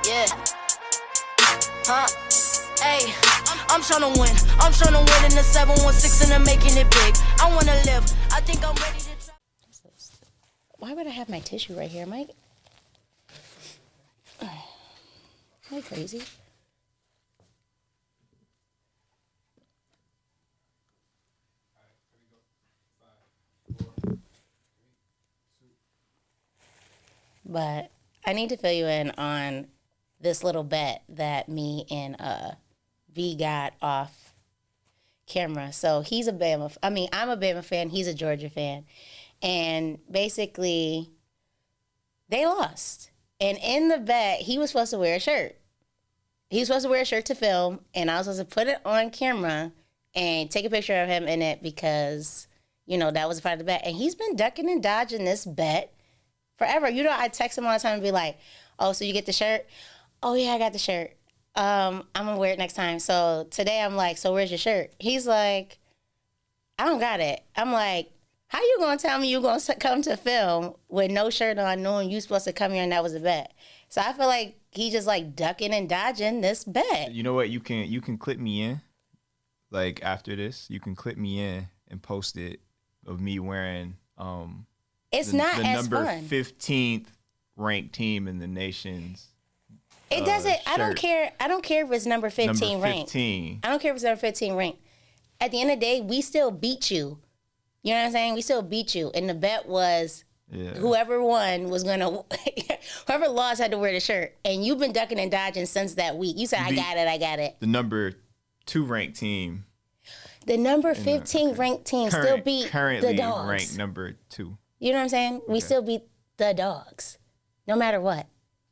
Yeah. Huh? Hey, I'm tryna win. I'm tryna win in the 716 and I'm making it big. I wanna live. I think I'm ready to try. Why would I have my tissue right here? Am I crazy? But I need to fill you in on this little bet that me and V got off camera. So he's a Bama. I'm a Bama fan. He's a Georgia fan. And basically, they lost. And in the bet, he was supposed to wear a shirt. He was supposed to wear a shirt to film, and I was supposed to put it on camera and take a picture of him in it because, that was a part of the bet. And he's been ducking and dodging this bet forever. I text him all the time and be like, oh, so you get the shirt? Oh, yeah, I got the shirt. I'm going to wear it next time. So today I'm like, so where's your shirt? He's like, I don't got it. I'm like, how you going to tell me you're going to come to film with no shirt on knowing you supposed to come here and that was a bet? So I feel like he just like ducking and dodging this bet. You know what? You can clip me in. Like after this, you can clip me in and post it of me wearing it's the as number fun. 15th ranked team in the nation's It doesn't. shirt. I don't care if it's number 15 Number ranked. 15. I don't care if it's number 15 ranked. At the end of the day, we still beat you. You know what I'm saying? We still beat you. And the bet was whoever won was going to, whoever lost had to wear the shirt. And you've been ducking and dodging since that week. You said, I got it. The number 2 ranked team. The number 15 ranked team still beat currently the Dogs. Ranked number 2. You know what I'm saying? We still beat the Dogs. No matter what.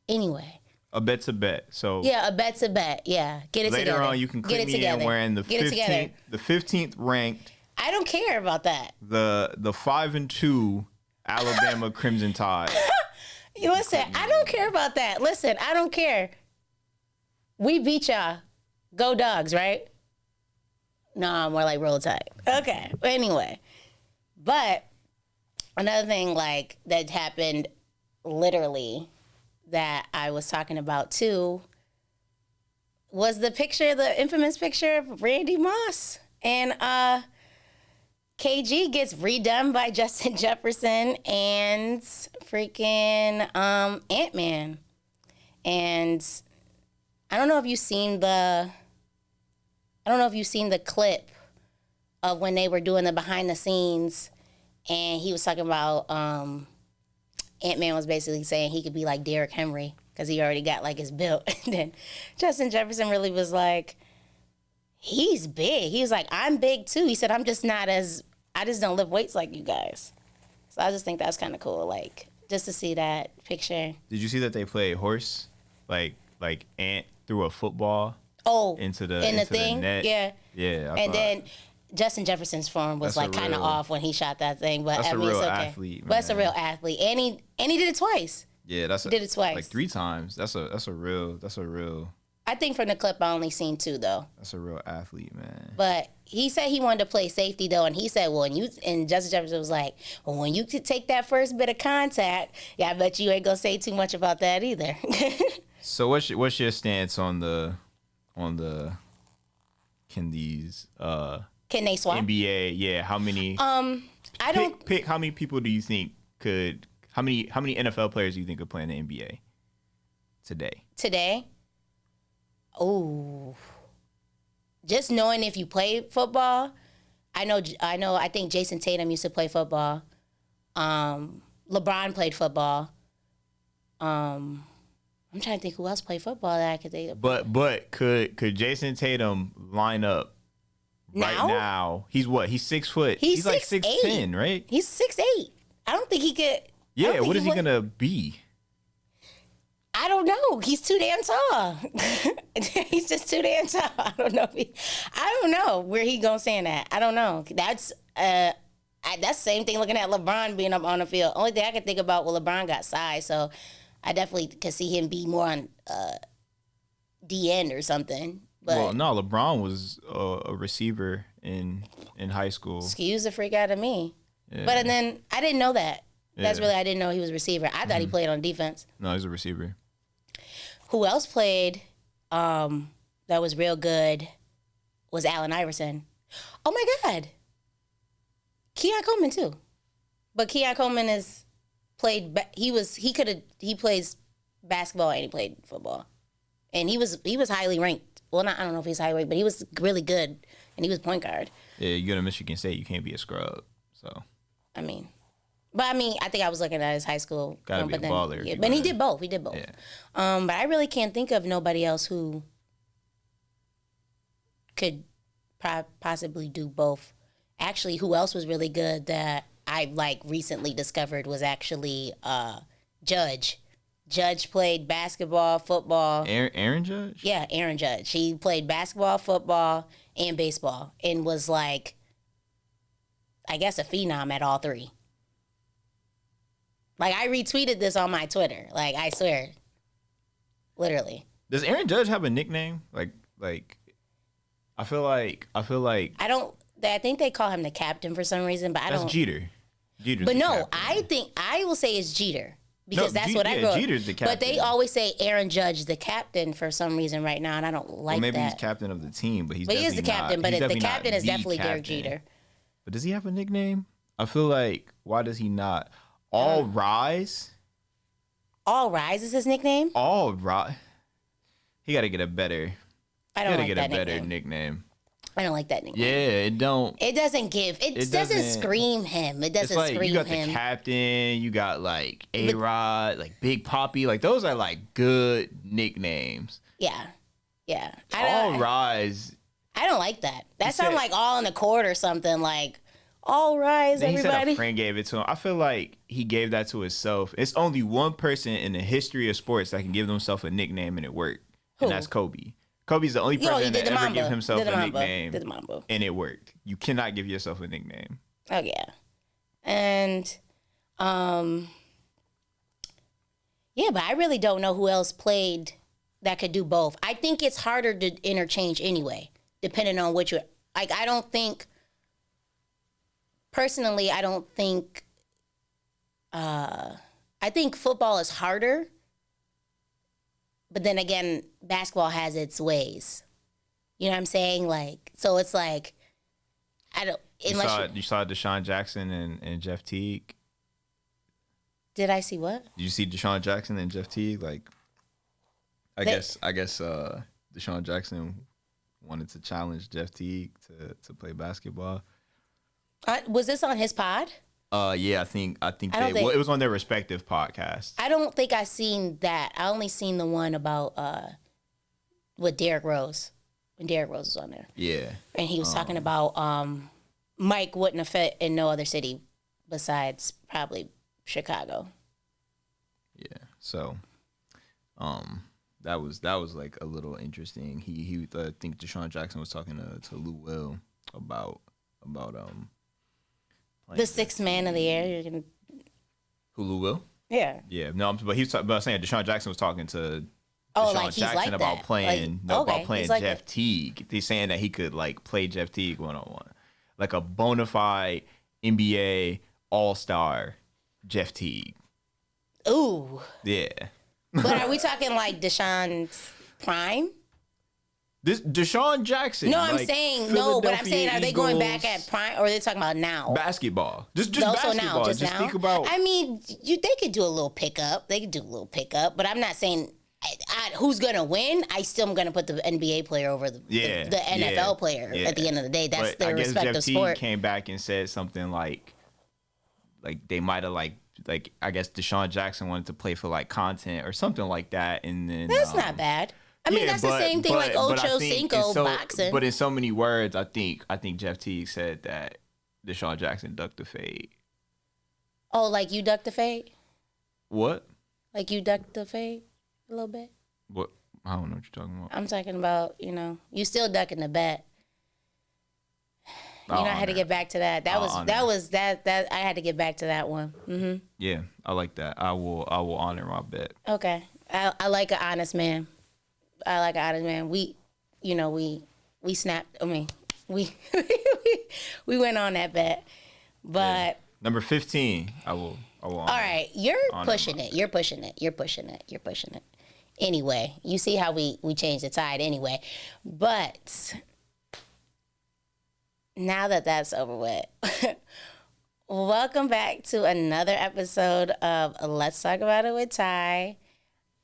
Anyway. A bet's a bet. So yeah, a bet's a bet. Yeah. Get it together. Later on, you can clip me in wearing the 15th ranked. I don't care about that. The 5-2 Alabama Crimson Tide. Listen, I don't care about that. Listen, I don't care. We beat y'all. Go Dogs, right? No, more like Roll Tide. Okay. Anyway. But another thing like that happened literally that I was talking about too was the infamous picture of Randy Moss. And KG gets redone by Justin Jefferson and freaking Ant-Man. And I don't know if you've seen the clip of when they were doing the behind the scenes and he was talking about Ant-Man was basically saying he could be like Derrick Henry because he already got like his build. And then Justin Jefferson really was like, he's big. He was like, I'm big too. He said, I just don't lift weights like you guys. So I just think that's kind of cool. Like, just to see that picture. Did you see that they played horse? Like Ant threw a football into the net? Yeah. Yeah. And then Justin Jefferson's form was like kind of off when he shot that thing. But that's I mean, a real it's okay. athlete, man. But it's a real athlete. And he did it twice. Yeah, he did it twice. Like 3 times. That's a real I think from the clip I only seen 2 though. That's a real athlete, man. But he said he wanted to play safety though, and he said, and Justin Jefferson was like, well, when you could take that first bit of contact, yeah, I bet you ain't gonna say too much about that either. So what's your stance on the can they swap? NBA, yeah. How many? I don't pick. How many people do you think could? How many NFL players do you think could play in the NBA today? Today? Oh, just knowing if you play football, I think Jason Tatum used to play football. LeBron played football. I'm trying to think who else played football that I could think of. But could Jason Tatum line up right now? He's what? He's 6 foot. He's like 6'10", right? He's 6'8". I don't think he could. Yeah, what is he gonna be? I don't know. He's too damn tall. He's just too damn tall. I don't know where he gonna stand at. I don't know. That's the same thing looking at LeBron being up on the field. Only thing I can think about, well, LeBron got size, so I definitely could see him be more on D end or something. But well, no, LeBron was a receiver in high school. Excuse the freak out of me. Yeah. But and then I didn't know that. That's really, I didn't know he was a receiver. I thought he played on defense. No, he's a receiver. Who else played that was real good was Allen Iverson. Oh, my God. Keon Coleman, too. But Keon Coleman he plays basketball and he played football. And he was highly ranked. Well, I don't know if he's highly ranked, but he was really good, and he was point guard. Yeah, you go to Michigan State, you can't be a scrub. So, I think I was looking at his high school. Gotta be a baller. Yeah, but he did both. He did both. Yeah. But I really can't think of nobody else who could possibly do both. Actually, who else was really good that I recently discovered was actually Judge. Judge played basketball, football. Aaron Judge? Yeah, Aaron Judge. He played basketball, football, and baseball, and was I guess a phenom at all three. I retweeted this on my Twitter. I swear. Literally. Does Aaron Judge have a nickname? I feel like I think they call him the captain for some reason, but that's Jeter. Jeter's but no, captain. I will say it's Jeter. Because that's what I wrote. Jeter's the captain. But they always say Aaron Judge the captain for some reason right now, and I don't like that. Maybe he's captain of the team, but he is the captain. But the captain is definitely Derek Jeter. But does he have a nickname? I feel like, why does he not? All Rise? All Rise is his nickname? All Rise. He got to get a better. I don't like that better nickname. I don't like that nickname. Yeah, it doesn't give. It doesn't scream him. It doesn't scream him. You got the captain. You got A-Rod, Big Papi. Those are good nicknames. Yeah. All Rise. I don't like that. That sounds like All in the Court or something. All rise, then everybody. He said a friend gave it to him. I feel like he gave that to himself. It's only one person in the history of sports that can give themselves a nickname and it worked. Who? And that's Kobe. Kobe's the only person that ever give himself a nickname. Did the Mamba. And it worked. You cannot give yourself a nickname. Oh, yeah. And, yeah, but I really don't know who else played that could do both. I think it's harder to interchange anyway, depending on what you're... I don't think... Personally, I don't think... I think football is harder. But then again, basketball has its ways. You know what I'm saying? So it's I don't... You saw Deshaun Jackson and Jeff Teague? Did I see what? Did you see Deshaun Jackson and Jeff Teague? I guess Deshaun Jackson wanted to challenge Jeff Teague to play basketball. Was this on his pod? Yeah, I think it was on their respective podcasts. I don't think I seen that. I only seen the one about with Derrick Rose, when Derrick Rose was on there. Yeah. And he was talking about Mike wouldn't have fit in no other city besides probably Chicago. Yeah. So that was a little interesting. He I think Deshaun Jackson was talking to Lou Will about the sixth man of the year. Hulu will? Yeah. Yeah. No, but he was saying Deshaun Jackson was talking to Deshaun Jackson about playing Jeff Teague. He's saying that he could play Jeff Teague one-on-one. A bona fide NBA all-star Jeff Teague. Ooh. Yeah. But are we talking Deshaun's prime? This Deshaun Jackson. No, I'm saying no, but I'm saying are they going back at prime or are they talking about now? Basketball. Just basketball. Now, just now. Think about. I mean, they could do a little pickup. But I'm not saying who's gonna win. I still am gonna put the NBA player over the NFL player. At the end of the day, that's their respective sport. Jeff Teague came back and said something like they might have I guess Deshaun Jackson wanted to play for content or something like that, and then that's not bad. I mean, that's the same thing Ocho Cinco boxing. But in so many words, I think Jeff Teague said that Deshaun Jackson ducked the fade. Oh, you ducked the fade? What? You ducked the fade a little bit? What? I don't know what you're talking about. I'm talking about, you still ducking the bet. I had to get back to that. That was I had to get back to that one. Mm-hmm. Yeah, I like that. I will honor my bet. Okay. I like an honest man. We snapped. I mean, we went on that bet, but number 15. I will. All right, you're pushing it. Anyway, you see how we changed the tide anyway. But now that that's over with, welcome back to another episode of Let's Talk About It with Ty.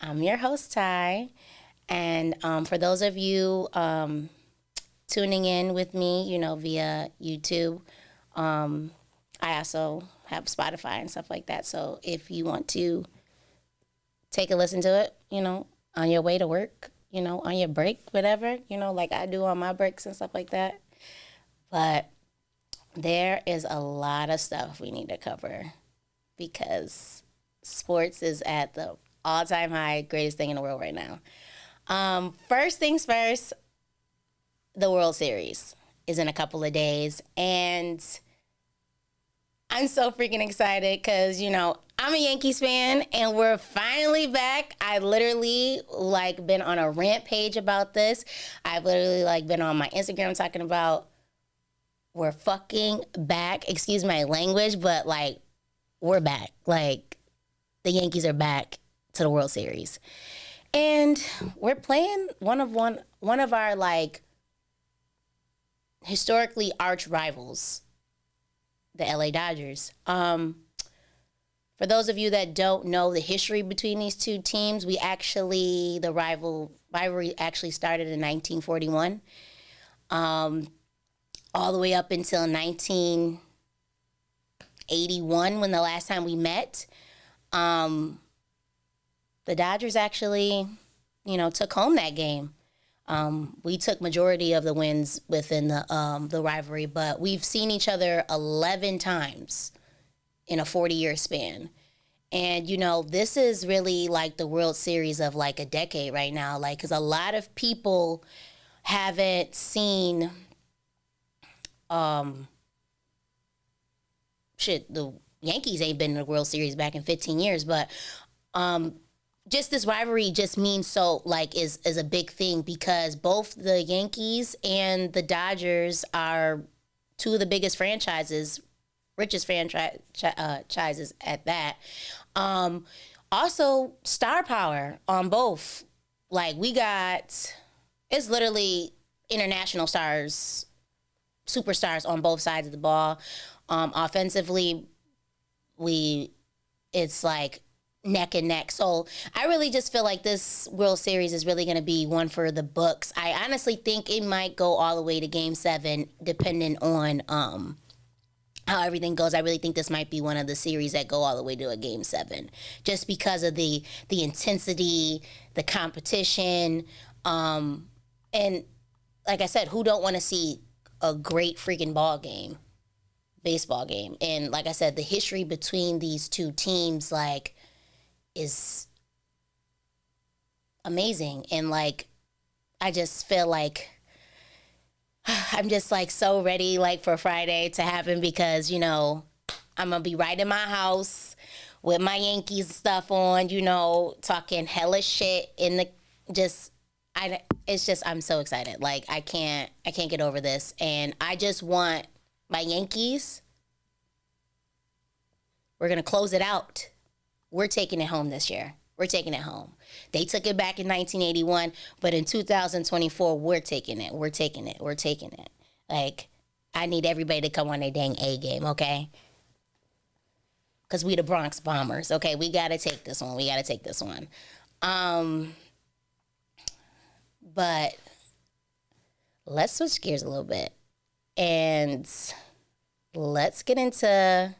I'm your host, Ty. And for those of you tuning in with me, via YouTube, I also have Spotify and stuff like that. So if you want to take a listen to it, on your way to work, on your break, whatever, like I do on my breaks and stuff like that. But there is a lot of stuff we need to cover because sports is at the all-time high, greatest thing in the world right now. First things first, the World Series is in a couple of days, and I'm so freaking excited because, I'm a Yankees fan, and we're finally back. I literally, been on a rant page about this. I've literally, been on my Instagram talking about we're fucking back. Excuse my language, but, we're back. The Yankees are back to the World Series. And we're playing one of our, historically arch rivals, the LA Dodgers. For those of you that don't know the history between these two teams, the rivalry actually started in 1941, all the way up until 1981 when the last time we met. The Dodgers actually, took home that game. We took majority of the wins within the rivalry, but we've seen each other 11 times in a 40-year span. And, this is really the World Series of a decade right now, because a lot of people haven't seen, the Yankees ain't been in the World Series back in 15 years, but, just this rivalry just means so is a big thing because both the Yankees and the Dodgers are two of the biggest franchises, richest franchises at that. Also star power on both. It's literally international stars, superstars on both sides of the ball. Offensively, it's neck and neck. So I really just feel like this World Series is really going to be one for the books. I honestly think it might go all the way to Game 7, depending on how everything goes. I really think this might be one of the series that go all the way to a Game 7, just because of the intensity, the competition, and like I said, who don't want to see a great freaking baseball game? And like I said, the history between these two teams, is amazing. And I just feel I'm just so ready for Friday to happen because, I'm gonna be right in my house with my Yankees stuff on, talking hella shit I'm so excited. I can't get over this. And I just want my Yankees. We're gonna close it out. We're taking it home this year. We're taking it home. They took it back in 1981, but in 2024, we're taking it. We're taking it. We're taking it. I need everybody to come on their dang A game, okay? Because we the Bronx Bombers, okay? We got to take this one. But let's switch gears a little bit. And let's get into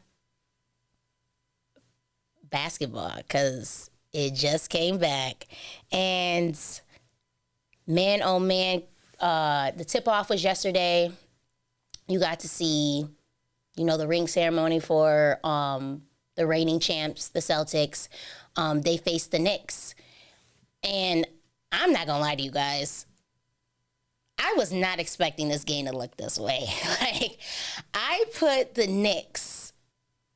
basketball because it just came back. And man, oh man, the tip-off was yesterday. You got to see, the ring ceremony for the reigning champs, the Celtics. They faced the Knicks. And I'm not going to lie to you guys. I was not expecting this game to look this way. I put the Knicks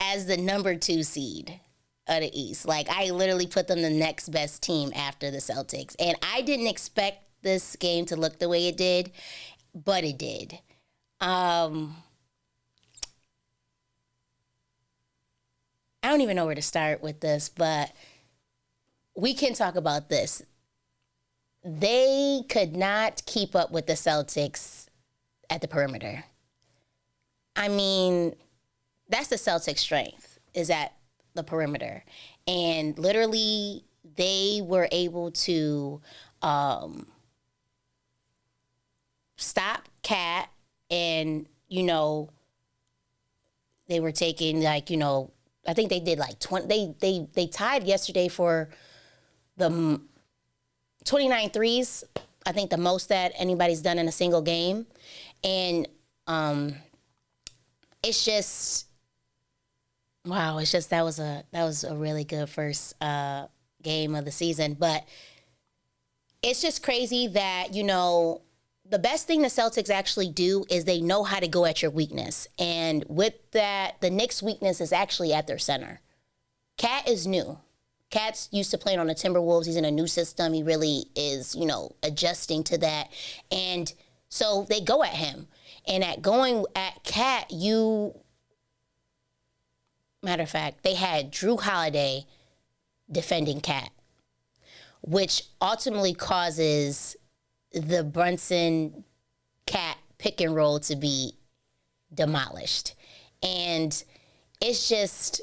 as the number 2 seed of the East. I literally put them the next best team after the Celtics. And I didn't expect this game to look the way it did, but it did. I don't even know where to start with this, but we can talk about this. they could not keep up with the Celtics at the perimeter. I mean, that's the Celtics' strength, is at the perimeter. And literally, they were able to stop Cat, and, you know, they were taking, like, you know, I think they did like 20. They tied yesterday for the 29 threes. I think the most that anybody's done in a single game. And it's just, wow, it's just that was a really good first game of the season. But it's just crazy that, you know, the best thing the Celtics actually do is they know how to go at your weakness. And with that, the Knicks' weakness is actually at their center. Cat is new. Cat's used to playing on the Timberwolves. He's in a new system. He really is, you know, adjusting to that. And so they go at him. And at going at Cat, matter of fact, they had Drew Holiday defending Cat, which ultimately causes the Brunson Cat pick and roll to be demolished. And it's just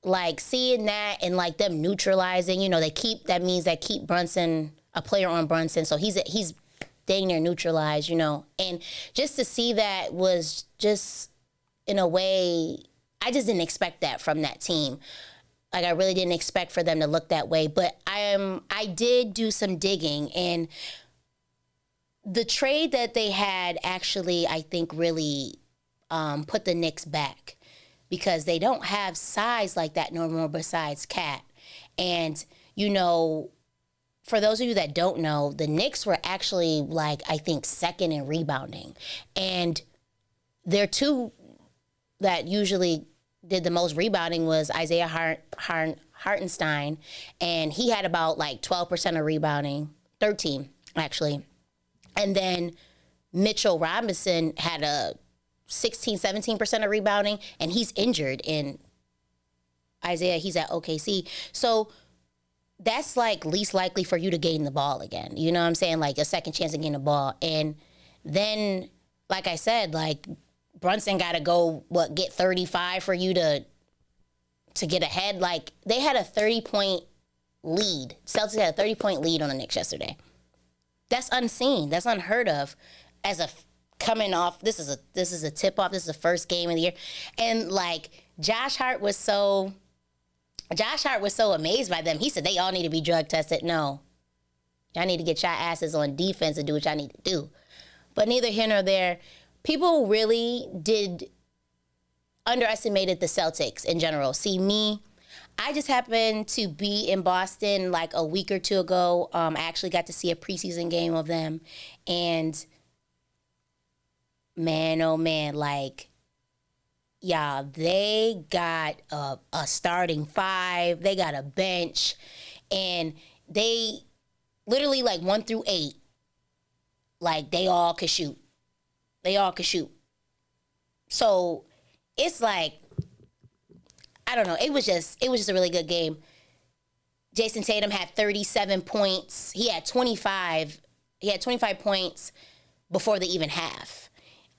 like seeing that and like them neutralizing, you know, that means they keep Brunson, a player on Brunson. So he's dang near neutralized, you know. And just to see that was just, in a way, I just didn't expect that from that team. Like, I really didn't expect for them to look that way. But I did do some digging, and the trade that they had actually, I think, really put the Knicks back, because they don't have size like that no more besides Cat. And, you know, for those of you that don't know, the Knicks were actually, like, I think, second in rebounding. And their two that usually did the most rebounding was Isaiah Hartenstein, and he had about, like, 12% of rebounding, 13, actually. And then Mitchell Robinson had a 17% of rebounding, and he's injured. And Isaiah, he's at OKC. So that's, like, least likely for you to gain the ball again. You know what I'm saying? Like, a second chance to gain the ball. And then, like I said, like, Brunson got to go, get 35 for you to get ahead. Like, they had a 30-point lead. Celtics had a 30-point lead on the Knicks yesterday. That's unseen. That's unheard of. As a coming off, this is a tip off. This is the first game of the year, and like Josh Hart was so amazed by them. He said they all need to be drug tested. No, y'all need to get your asses on defense and do what y'all need to do. But neither here nor there. People really underestimated the Celtics in general. See, me, I just happened to be in Boston like a week or two ago. I actually got to see a preseason game of them. And man, oh man, like, y'all, they got a starting five. They got a bench. And they literally, like, 1 through 8, like, they all could shoot. They all could shoot. So it's like, I don't know. It was just a really good game. Jason Tatum had 37 points. He had 25 points before the even half.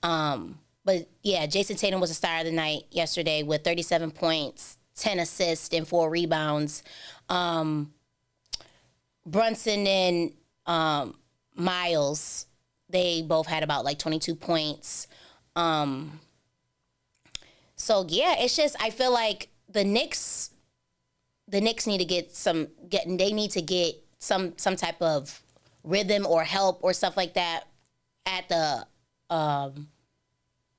But yeah, Jason Tatum was the star of the night yesterday with 37 points, 10 assists, and 4 rebounds. Brunson and Miles, they both had about like 22 points. So yeah, it's just, I feel like the Knicks need to get some type of rhythm or help or stuff like that at the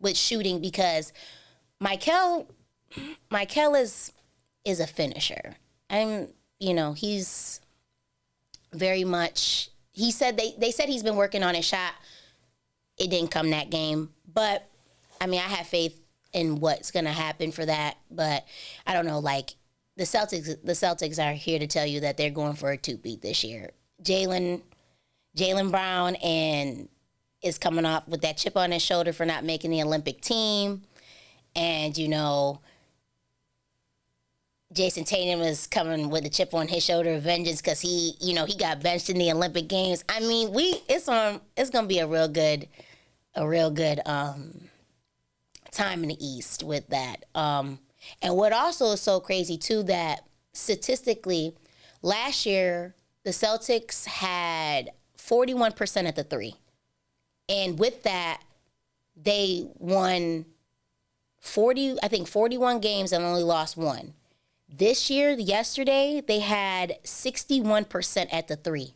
with shooting, because Michael is a finisher. He's very much, they said he's been working on his shot. It didn't come that game, but I mean, I have faith in what's going to happen for that. But I don't know, like, the Celtics are here to tell you that they're going for a two-peat this year. Jaylen Brown is coming off with that chip on his shoulder for not making the Olympic team. And, Jason Tatum is coming with a chip on his shoulder of vengeance because he got benched in the Olympic Games. I mean, it's gonna be a real good time in the East with that. And what also is so crazy too, that statistically, last year the Celtics had 41% at the three, and with that, they won 41 games and only lost one. This year, yesterday, they had 61% at the three.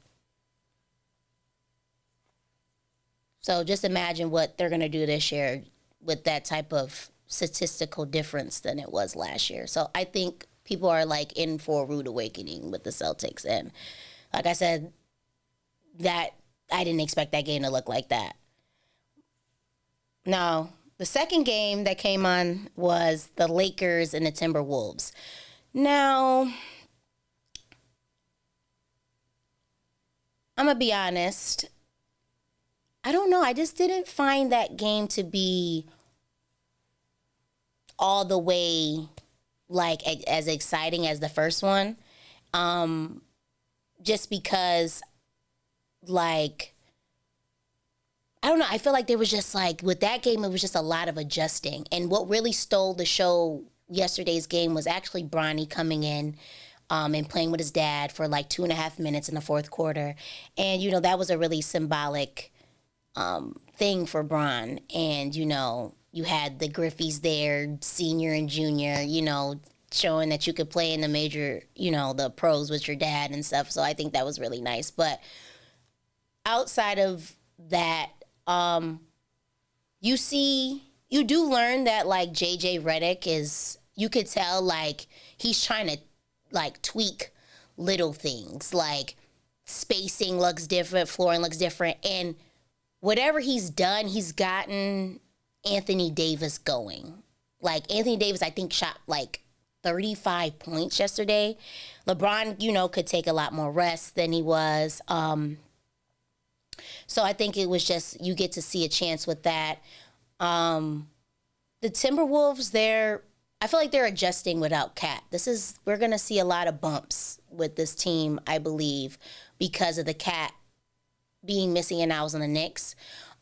So just imagine what they're going to do this year with that type of statistical difference than it was last year. So I think people are like in for a rude awakening with the Celtics. And like I said, that I didn't expect that game to look like that. Now, the second game that came on was the Lakers and the Timberwolves. Now, I'm going to be honest. I don't know. I just didn't find that game to be all the way like as exciting as the first one. Just because, like, I don't know. I feel like there was just like, with that game, it was just a lot of adjusting. And what really stole the show yesterday's game was actually Bronnie coming in and playing with his dad for like 2.5 minutes in the fourth quarter. And, that was a really symbolic thing for Bron. And, you had the Griffies there, senior and junior, showing that you could play in the major, the pros with your dad and stuff. So I think that was really nice. But outside of that, you do learn that like JJ Redick is, you could tell like he's trying to like tweak little things, like spacing looks different, flooring looks different, and whatever he's done, he's gotten Anthony Davis going. Like Anthony Davis, I think shot like 35 points yesterday. LeBron, could take a lot more rest than he was. So I think it was just, you get to see a chance with that. The Timberwolves, I feel like they're adjusting without Cat. We're going to see a lot of bumps with this team, I believe, because of the Cat being missing and I was on the Knicks.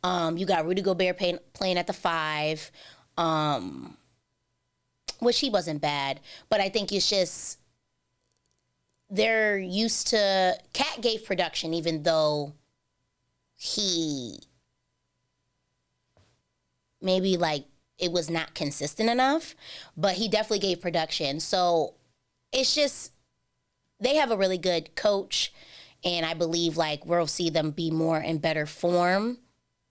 You got Rudy Gobert playing at the 5, which he wasn't bad. But I think it's just, they're used to, Cat gave production even though he maybe like it was not consistent enough, but he definitely gave production. So it's just, they have a really good coach, and I believe like we'll see them be more in better form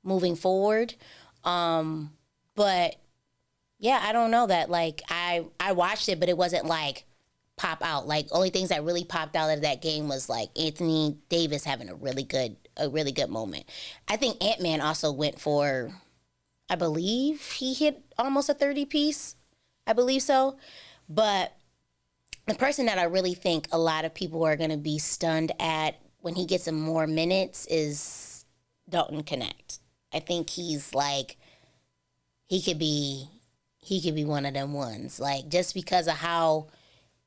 moving forward. But yeah, I don't know that, like I watched it, but it wasn't like pop out. Like only things that really popped out of that game was like Anthony Davis having a really good moment. I think Ant-Man also went for, I believe he hit almost a 30-piece. I believe so. But the person that I really think a lot of people are going to be stunned at when he gets some more minutes is Dalton Connect. I think he's like, he could be one of them ones. Like just because of how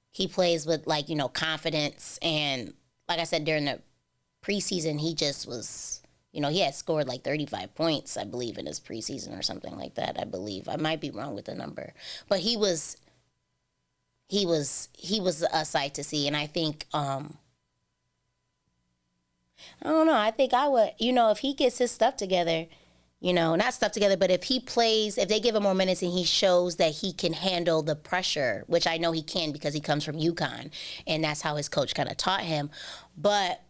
he plays with like, confidence. And like I said, during the preseason, he just was, he had scored like 35 points, I believe, in his preseason or something like that, I believe. I might be wrong with the number. But he was a sight to see. And I think, I don't know, I think I would, if he gets his stuff together, not stuff together, but if he plays, if they give him more minutes and he shows that he can handle the pressure, which I know he can because he comes from UConn, and that's how his coach kind of taught him. But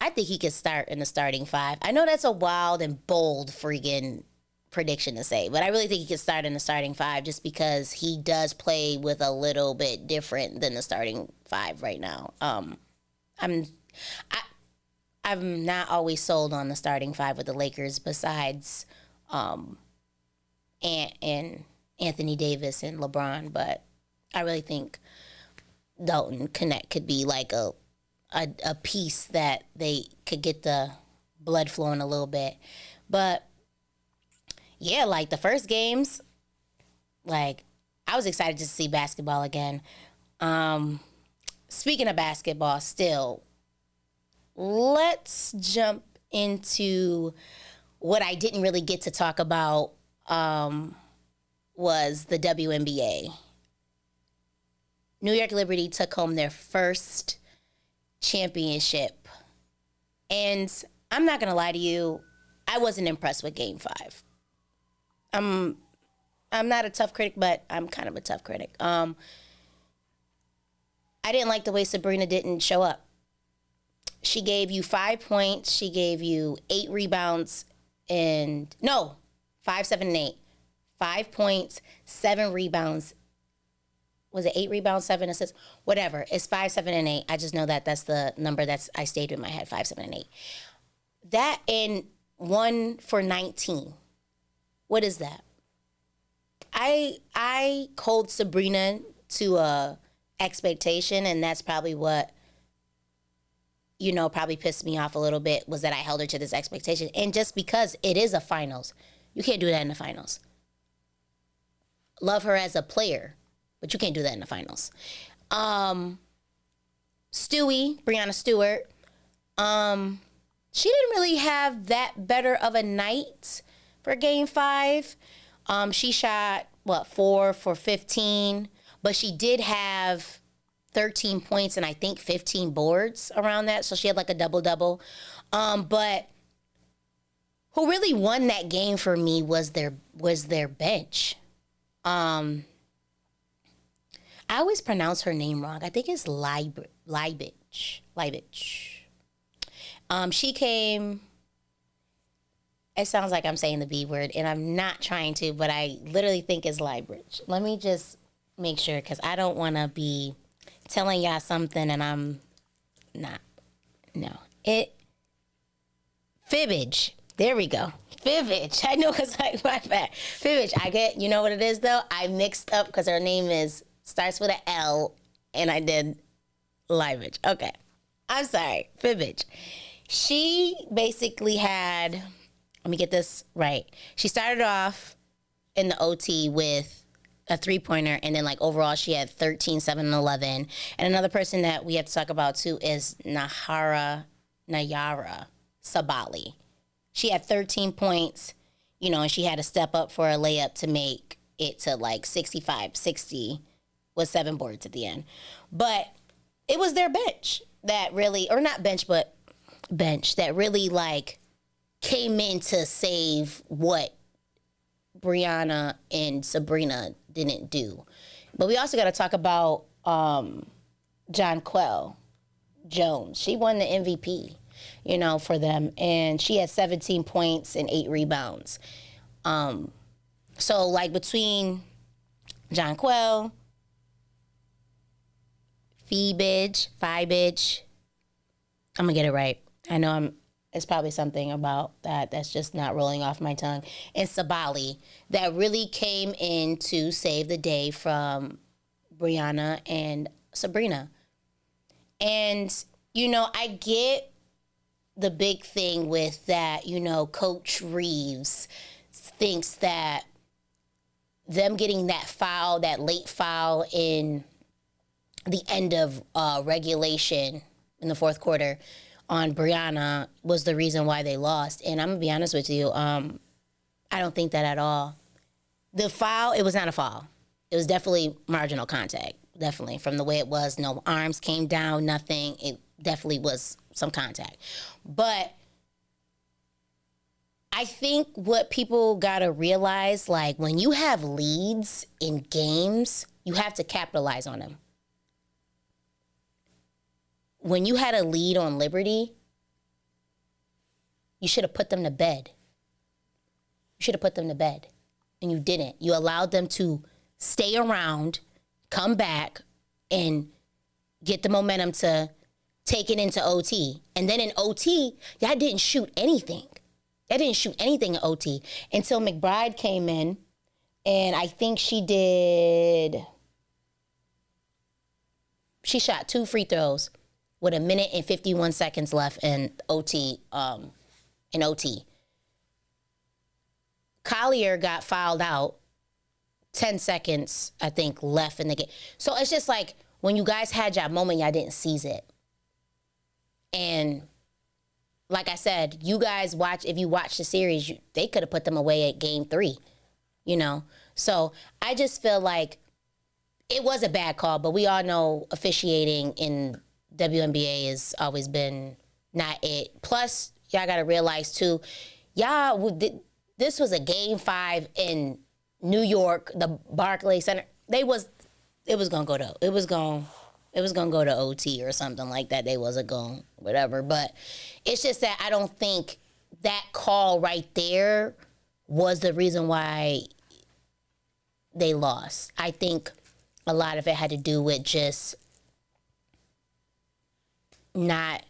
I think he could start in the starting 5. I know that's a wild and bold freaking prediction to say, but I really think he could start in the starting 5 just because he does play with a little bit different than the starting 5 right now. I'm not always sold on the starting 5 with the Lakers besides and Anthony Davis and LeBron, but I really think Dalton Connect could be like a piece that they could get the blood flowing a little bit. But yeah, like the first games, like I was excited to see basketball again. Speaking of basketball, still, let's jump into what I didn't really get to talk about was the WNBA. New York Liberty took home their first championship. And I'm not going to lie to you, I wasn't impressed with Game 5. I'm not a tough critic, but I'm kind of a tough critic. I didn't like the way Sabrina didn't show up. She gave you 5 points. She gave you 8 rebounds 5, 7, and 8. 5 points, 7 rebounds. Was it 8 rebounds, 7 assists? Whatever. It's 5, 7, and 8. I just know that that's the number I stayed in my head, 5, 7, and 8. That and 1 for 19. What is that? I hold Sabrina to a expectation, and that's probably what, probably pissed me off a little bit, was that I held her to this expectation. And just because it is a finals, you can't do that in the finals. Love her as a player, but you can't do that in the finals. Breanna Stewart, she didn't really have that better of a night for Game 5. She shot, 4 for 15, but she did have 13 points and I think 15 boards around that, so she had like a double-double. But who really won that game for me was their bench. I always pronounce her name wrong. I think it's Leibich. She came. It sounds like I'm saying the B word, and I'm not trying to, but I literally think it's Leibich. Let me just make sure, because I don't want to be telling y'all something and I'm not. No. Fibbage. There we go. Fibbage. I know, because like my bad. Fibbage. I get, you know what it is though? I mixed up because her name starts with an L and I did Leibich. Okay. I'm sorry. Fibbage. She basically had, let me get this right. She started off in the OT with a 3-pointer, and then like overall she had 13, 7, and 11. And another person that we have to talk about too is Nayara Sabali. She had 13 points, and she had to step up for a layup to make it to like 65, 60 with 7 boards at the end. But it was their bench that really, or not bench, but bench that really like came in to save what Brianna and Sabrina didn't do. But we also got to talk about Jonquel Jones. She won the MVP, for them. And she had 17 points and 8 rebounds. So, like, between Jonquel, Fibage, I'm going to get it right. I know it's probably something about that's just not rolling off my tongue. And Sabali, that really came in to save the day from Brianna and Sabrina. And, I get the big thing with that, Coach Reeves thinks that them getting that late foul in the end of regulation in the fourth quarter on Brianna was the reason why they lost. And I'm going to be honest with you, I don't think that at all. The foul, it was not a foul. It was definitely marginal contact, definitely. From the way it was, no arms came down, nothing. It definitely was some contact. But I think what people got to realize, like, when you have leads in games, you have to capitalize on them. When you had a lead on Liberty, you should have put them to bed. And you didn't. You allowed them to stay around, come back, and get the momentum to take it into OT. And then in OT, y'all didn't shoot anything. Y'all didn't shoot anything in OT until McBride came in, and I think she shot 2 free throws with 1 minute and 51 seconds left in OT. Collier got fouled out, 10 seconds, I think, left in the game. So it's just like, when you guys had your moment, y'all didn't seize it. And like I said, you guys if you watch the series, they could have put them away at game 3, you know? So I just feel like it was a bad call, but we all know officiating in WNBA has always been not it. Plus, y'all got to realize too, this was a game 5 in New York, the Barclays Center. It was gonna go to OT or something like that. They wasn't going whatever, but it's just that I don't think that call right there was the reason why they lost. I think a lot of it had to do with just not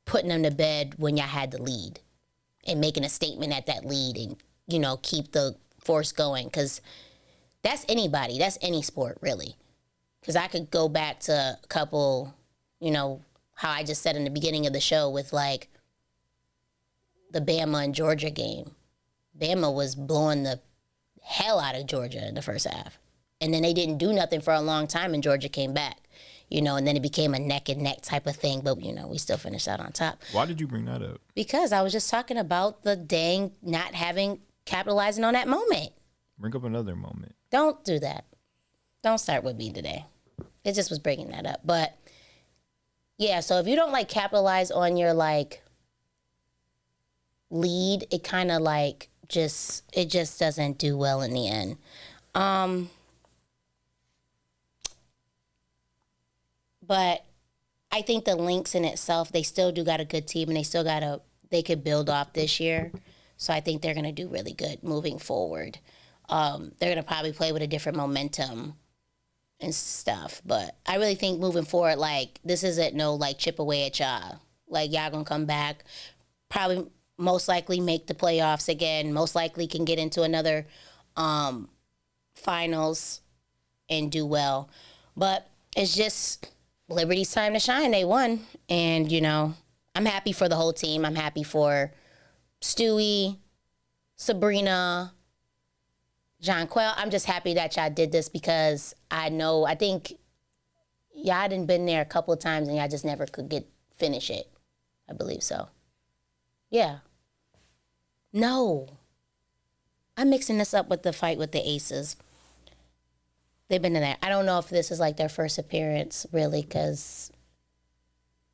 putting them to bed when y'all had the lead and making a statement at that lead and, you know, keep the force going. Because that's anybody. That's any sport, really. Because I could go back to a couple, you know, how I just said in the beginning of the show with, like, the Bama and Georgia game. Bama was blowing the hell out of Georgia in the first half. And then they didn't do nothing for a long time, and Georgia came back. You know, and then it became a neck and neck type of thing. But, you know, we still finished out on top. Why did you bring that up? Because I was just talking about the dang not capitalizing on that moment. Bring up another moment. Don't do that. Don't start with me today. It just was bringing that up. But, yeah, so if you don't, like, capitalize on your, like, lead, it kind of, like, it just doesn't do well in the end. But I think the Lynx in itself, they still do got a good team, and they could build off this year. So I think they're going to do really good moving forward. They're going to probably play with a different momentum and stuff. But I really think moving forward, like, this isn't no, like, chip away at y'all. Like, y'all going to come back, probably most likely make the playoffs again, most likely can get into another finals and do well. But it's just Liberty's time to shine. They won. And, you know, I'm happy for the whole team. I'm happy for Stewie, Sabrina, Jonquel. I'm just happy that y'all did this because I think y'all done been there a couple of times and y'all just never could finish it. I believe so. Yeah. No. I'm mixing this up with the fight with the Aces. They've been in there. I don't know if this is like their first appearance, really, because...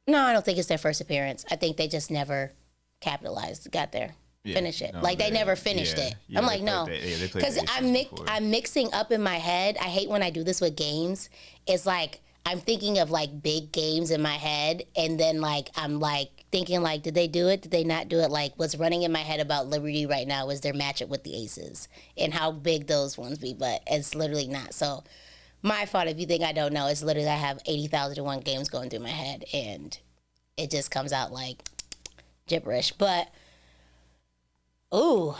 No, I don't think it's their first appearance. I think they just never capitalized, got there, finished it. No, like, they never finished it. Yeah, I'm like, no. Because I'm mixing up in my head. I hate when I do this with games. It's like I'm thinking of, like, big games in my head, and then, like, I'm, like, thinking, like, did they do it? Did they not do it? Like, what's running in my head about Liberty right now is their matchup with the Aces and how big those ones be, but it's literally not. So my fault if you think I don't know. It's literally I have 80,001 games going through my head, and it just comes out like gibberish. But, ooh,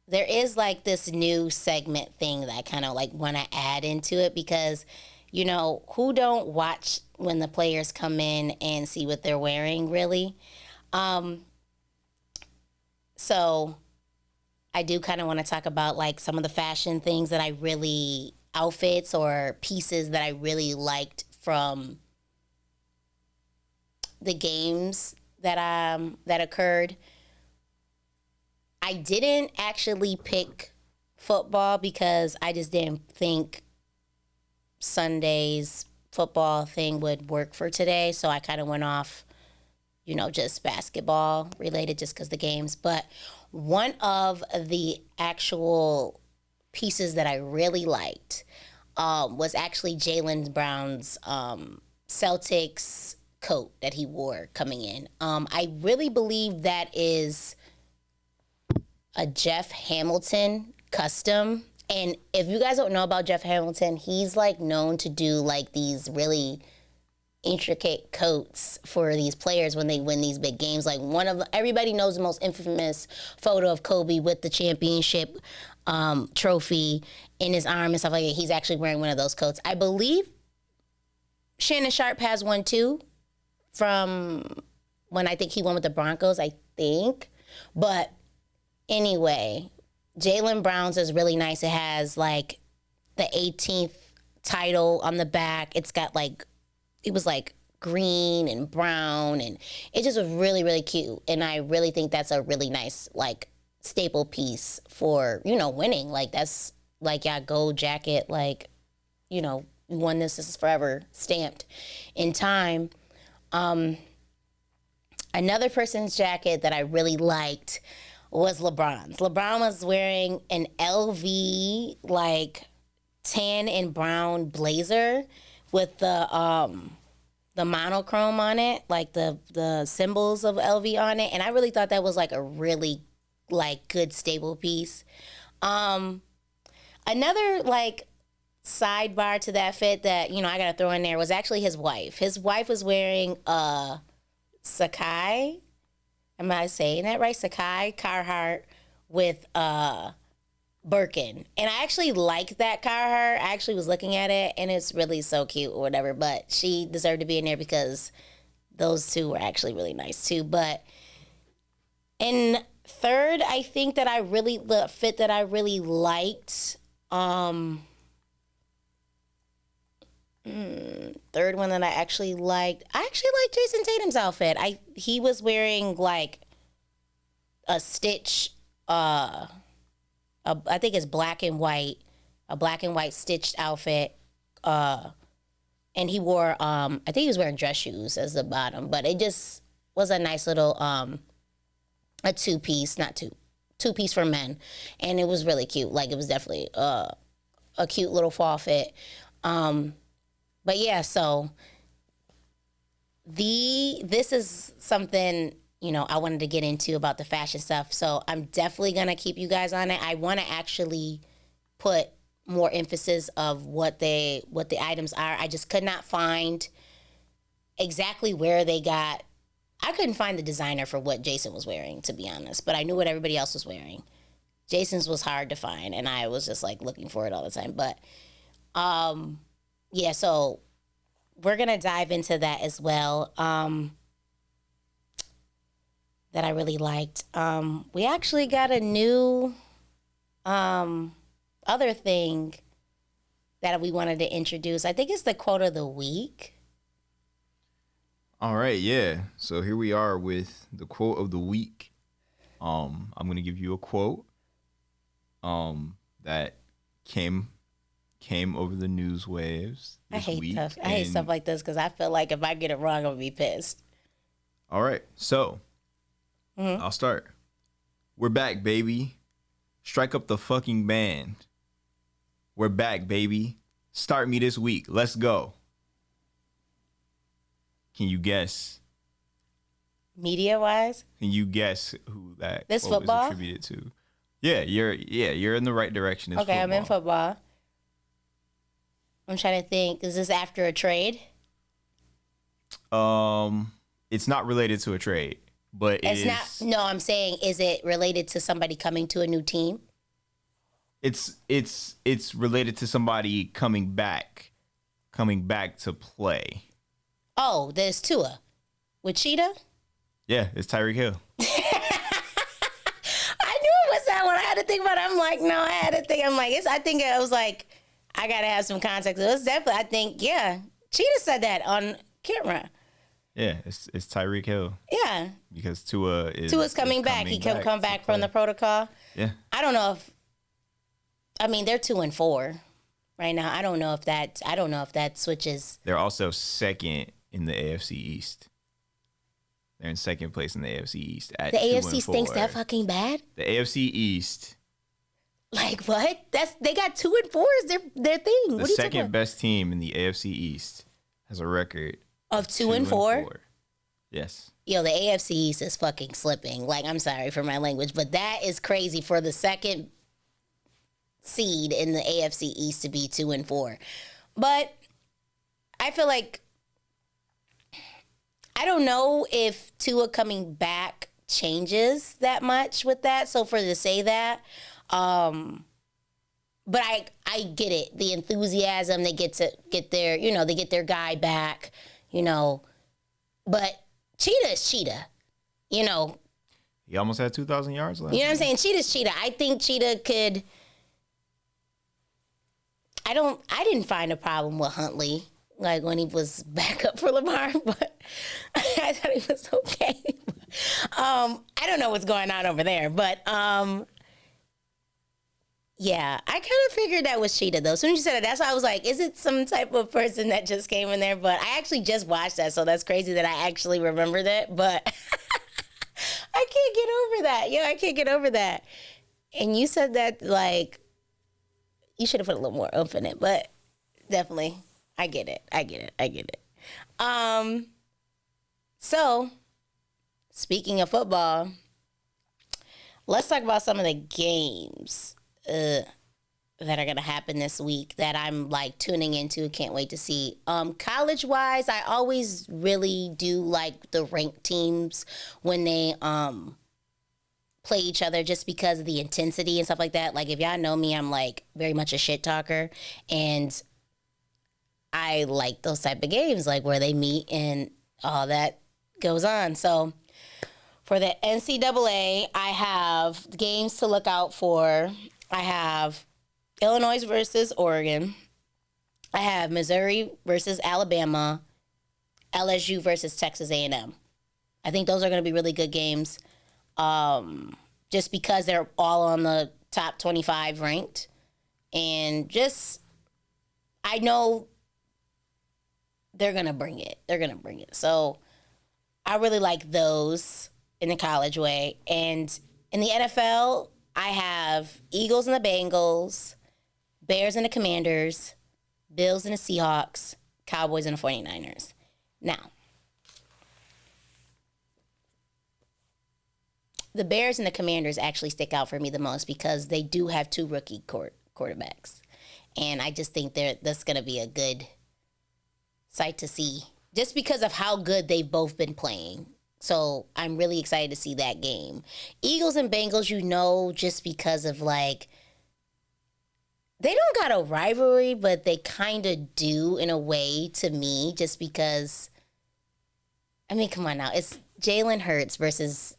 there is, like, this new segment thing that I kind of, like, want to add into it because, you know, who don't watch when the players come in and see what they're wearing, really? So I do kind of want to talk about, like, some of the fashion things that I really, outfits or pieces that I really liked from the games that occurred. I didn't actually pick football because I just didn't think Sunday's football thing would work for today. So I kind of went off, you know, just basketball related just because the games. But one of the actual pieces that I really liked was actually Jaylen Brown's Celtics coat that he wore coming in. I really believe that is a Jeff Hamilton custom. And if you guys don't know about Jeff Hamilton, he's, like, known to do, like, these really intricate coats for these players when they win these big games. Like, everybody knows the most infamous photo of Kobe with the championship trophy in his arm and stuff like that. He's actually wearing one of those coats. I believe Shannon Sharp has one too from when I think he won with the Broncos, I think. But anyway, Jaylen Brown's is really nice. It has, like, the 18th title on the back. It's got like, it was like green and brown, and it just was really, really cute. And I really think that's a really nice like staple piece for, you know, winning. Like that's like y'all gold jacket, like, you know, you won this is forever stamped in time. Another person's jacket that I really liked was LeBron's. LeBron was wearing an LV like tan and brown blazer with the monochrome on it, like the symbols of LV on it, and I really thought that was like a really like good staple piece. Another like sidebar to that fit that, you know, I gotta throw in there was actually his wife. His wife was wearing a Sakai. Am I saying that right? Sakai Carhartt with Birkin. And I actually like that Carhartt. I actually was looking at it and it's really so cute or whatever, but she deserved to be in there because those two were actually really nice too. But in third, I think that the fit that I really liked, third one that I actually liked Jason Tatum's outfit. He was wearing like a stitch, I think it's black and white stitched outfit, and he wore I think he was wearing dress shoes as the bottom, but it just was a nice little a two piece for men, and it was really cute. Like it was definitely a cute little fall fit. But yeah, so this is something, you know, I wanted to get into about the fashion stuff. So I'm definitely going to keep you guys on it. I want to actually put more emphasis of what the items are. I just could not find exactly where they got. I couldn't find the designer for what Jason was wearing, to be honest, but I knew what everybody else was wearing. Jason's was hard to find, and I was just like looking for it all the time. But yeah, so we're going to dive into that as well, that I really liked. We actually got a new other thing that we wanted to introduce. I think it's the quote of the week. All right, yeah. So here we are with the quote of the week. I'm going to give you a quote that came over the news waves this week. I hate stuff like this because I feel like if I get it wrong, I'm going to be pissed. All right. So I'll start. We're back, baby. Strike up the fucking band. We're back, baby. Start me this week. Let's go. Can you guess? Media-wise? Can you guess who that this quote football is attributed to? Yeah, you're in the right direction. Okay, football. I'm in football. I'm trying to think. Is this after a trade? It's not related to a trade, but it's not. No, I'm saying, is it related to somebody coming to a new team? It's related to somebody coming back to play. Oh, there's Tua with Cheetah. Yeah, it's Tyreek Hill. I knew it was that one. I had to think about it. I'm like, no, I had to think. I'm like, I think it was like, I gotta have some context. It was definitely, I think, yeah. Cheetah said that on camera. Yeah, it's Tyreek Hill. Yeah. Because Tua's coming back. He can come back from the protocol. Yeah. I don't know if, I mean, they're 2-4 right now. I don't know if that switches. They're also second in the AFC East. They're in second place in the AFC East at 2-4. The AFC stinks that fucking bad? The AFC East. Like what? They got 2-4 is their thing. The second best team in the AFC East has a record of 2-4. Yes. Yo, the AFC East is fucking slipping. Like, I'm sorry for my language, but that is crazy for the second seed in the AFC East to be 2-4. But I feel like, I don't know if Tua coming back changes that much with that. So for to say that, but I get it. The enthusiasm, they get their guy back, but Cheetah is Cheetah, He almost had 2,000 yards last. You know what I'm saying? Cheetah's Cheetah. I think Cheetah could, I didn't find a problem with Huntley, like when he was back up for Lamar, but I thought he was okay. I don't know what's going on over there, but yeah, I kind of figured that was Cheetah, though. As soon as you said it, that's why I was like, is it some type of person that just came in there? But I actually just watched that, so that's crazy that I actually remembered it. But I can't get over that. Yeah, I can't get over that. And you said that, like, you should have put a little more oomph in it. But definitely, I get it. So, speaking of football, let's talk about some of the games that are going to happen this week that I'm like tuning into. Can't wait to see. College wise, I always really do like the ranked teams when they play each other, just because of the intensity and stuff like that. Like, if y'all know me, I'm like very much a shit talker, and I like those type of games, like where they meet and all that goes on. So for the NCAA, I have games to look out for. I have Illinois versus Oregon. I have Missouri versus Alabama. LSU versus Texas A&M. I think those are going to be really good games, just because they're all on the top 25 ranked. And just, I know they're going to bring it. So I really like those in the college way. And in the NFL, I have Eagles and the Bengals, Bears and the Commanders, Bills and the Seahawks, Cowboys and the 49ers. Now, the Bears and the Commanders actually stick out for me the most because they do have two rookie quarterbacks. And I just think that's going to be a good sight to see, just because of how good they've both been playing. So I'm really excited to see that game. Eagles and Bengals, just because of, like, they don't got a rivalry, but they kind of do in a way to me, just because, I mean, come on now. It's Jalen Hurts versus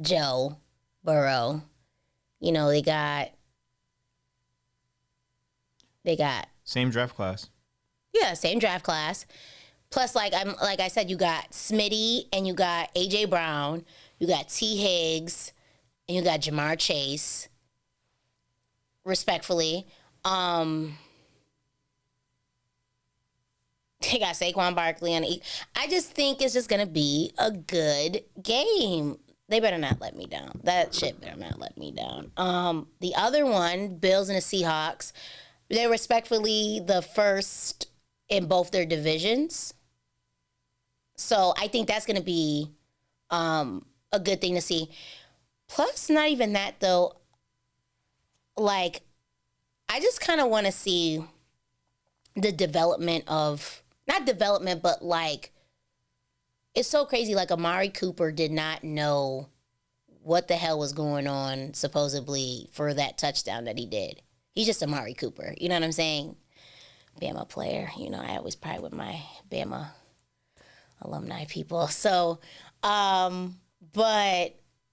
Joe Burrow. They got same draft class. Yeah, same draft class. Plus, like I said, you got Smitty and you got AJ Brown, you got T. Higgs, and you got Jamar Chase. Respectfully, they got Saquon Barkley on the. I just think it's just gonna be a good game. They better not let me down. That shit better not let me down. The other one, Bills and the Seahawks, they're respectfully the first in both their divisions. So I think that's going to be a good thing to see. Plus, not even that, though. Like, I just kind of want to see the development of, not development, but like, it's so crazy. Like, Amari Cooper did not know what the hell was going on, supposedly, for that touchdown that he did. He's just Amari Cooper. You know what I'm saying? Bama player. I always pride with my Bama alumni people. So, but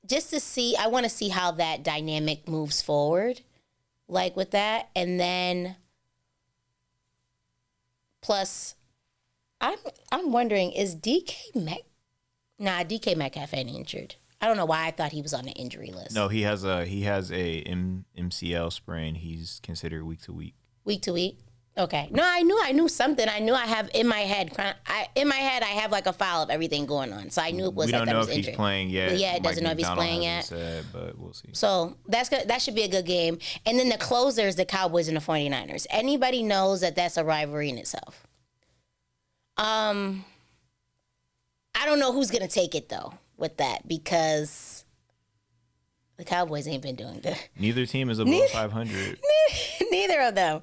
just to see, I want to see how that dynamic moves forward, like with that. And then, plus, I'm wondering, is DK Metcalf ain't injured. I don't know why I thought he was on the injury list. No, he has a MCL sprain. He's considered week to week. Week to week? Okay. No, I knew something. I knew I have in my head. I have like a file of everything going on. So I knew it was. We don't know if he's playing yet. Yeah, it doesn't know if he's playing yet. Said, but we'll see. So that's good. That should be a good game. And then the closers, the Cowboys and the 49ers. Anybody knows that that's a rivalry in itself. I don't know who's gonna take it though with that, because the Cowboys ain't been doing that. Neither team is above 500. Neither of them.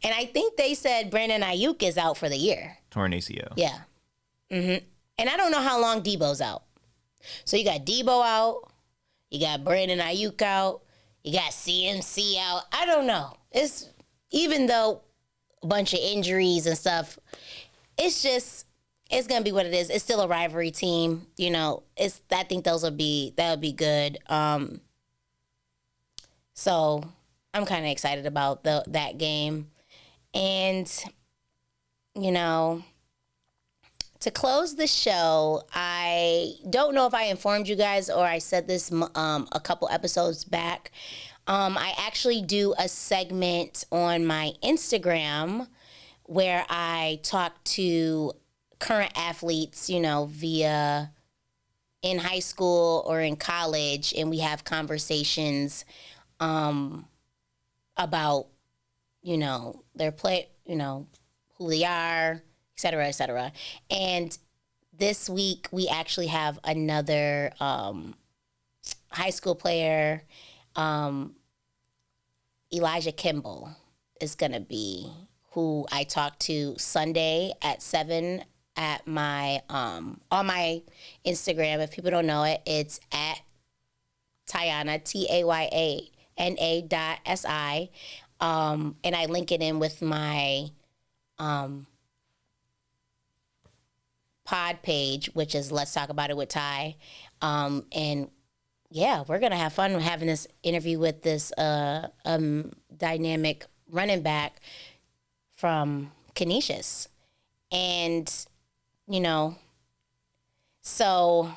And I think they said Brandon Iuk is out for the year. Torn ACL. Yeah. Mm-hmm. And I don't know how long Debo's out. So you got Debo out. You got Brandon Iuk out. You got CMC out. I don't know. It's, even though a bunch of injuries and stuff, it's going to be what it is. It's still a rivalry team. I think that'll be good. So I'm kind of excited about that game. And, you know, to close the show, I don't know if I informed you guys or I said this a couple episodes back. I actually do a segment on my Instagram where I talk to current athletes, you know, via in high school or in college, and we have conversations about, you know, their play, you know, who they are, et cetera, et cetera. And this week we actually have another high school player, Elijah Kimball is going to be who I talked to Sunday at 7 at my on my Instagram. If people don't know it, it's at Tayana, TAYANA.SI. And I link it in with my pod page, which is Let's Talk About It with Ty. And yeah, we're gonna have fun having this interview with this dynamic running back from Canisius. And, you know, so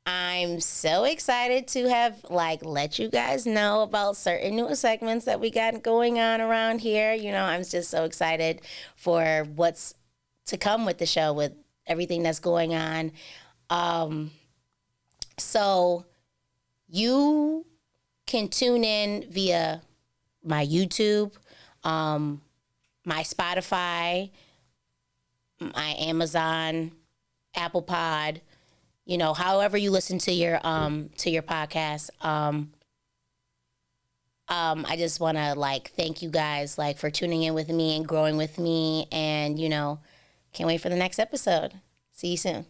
I'm so excited to have, like, let you guys know about certain new segments that we got going on around here. You know, I'm just so excited for what's to come with the show, with everything that's going on. So you can tune in via my YouTube, my Spotify, my Amazon, Apple Pod, you know, however you listen to your podcast. I just want to, like, thank you guys, like, for tuning in with me and growing with me, and, you know, can't wait for the next episode. See you soon.